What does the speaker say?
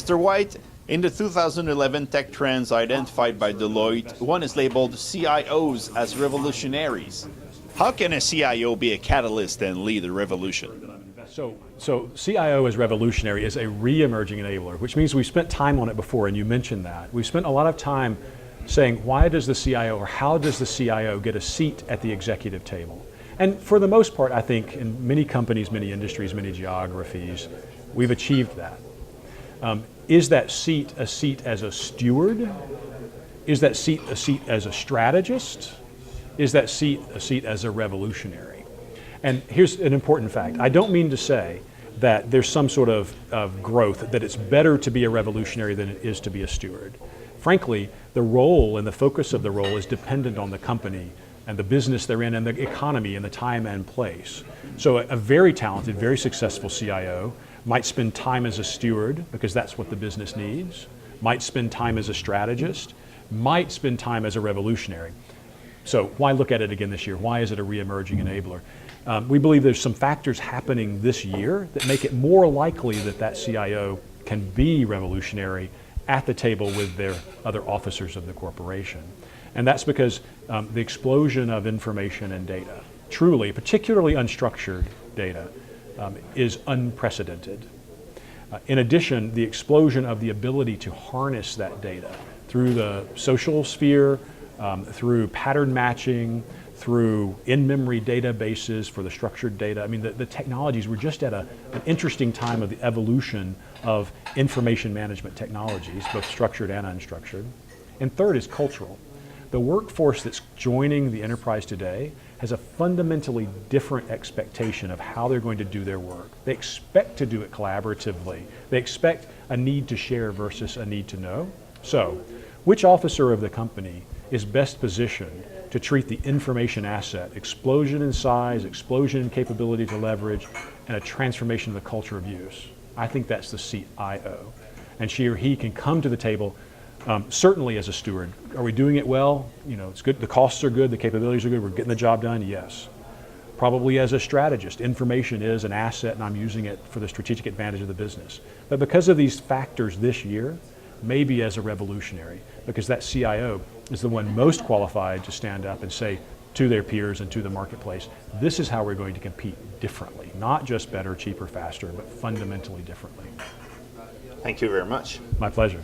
Mr. White, in the 2011 tech trends identified by Deloitte, one is labeled CIOs as revolutionaries. How can a CIO be a catalyst and lead a revolution? So CIO as revolutionary is a re-emerging enabler, which means we've spent time on it before, and you mentioned that. We've spent a lot of time saying, why does the CIO, or how does the CIO get a seat at the executive table? And for the most part, I think in many companies, many industries, many geographies, we've achieved that. Is that seat a seat as a steward? Is that seat a seat as a strategist? Is that seat a seat as a revolutionary? And here's an important fact. I don't mean to say that there's some sort of growth, that it's better to be a revolutionary than it is to be a steward. Frankly, the role and the focus of the role is dependent on the company and the business they're in and the economy and the time and place. So a very talented, very successful CIO might spend time as a steward because that's what the business needs, might spend time as a strategist, might spend time as a revolutionary. So why look at it again this year? Why is it a re-emerging enabler? We believe there's some factors happening this year that make it more likely that that CIO can be revolutionary at the table with their other officers of the corporation. And that's because the explosion of information and data, truly, particularly unstructured data, is unprecedented. In addition, the explosion of the ability to harness that data through the social sphere, through pattern matching, through in-memory databases for the structured data. I mean, the technologies, we're just at an interesting time of the evolution of information management technologies, both structured and unstructured. And third is cultural. The workforce that's joining the enterprise today has a fundamentally different expectation of how they're going to do their work. They expect to do it collaboratively. They expect a need to share versus a need to know. So, which officer of the company is best positioned to treat the information asset, explosion in size, explosion in capability to leverage, and a transformation of the culture of use? I think that's the CIO. And she or he can come to the table certainly as a steward. Are we doing it well? You know, it's good, the costs are good, the capabilities are good, we're getting the job done, yes. Probably as a strategist, information is an asset and I'm using it for the strategic advantage of the business. But because of these factors this year, maybe as a revolutionary, because that CIO is the one most qualified to stand up and say to their peers and to the marketplace, this is how we're going to compete differently, not just better, cheaper, faster, but fundamentally differently. Thank you very much. My pleasure.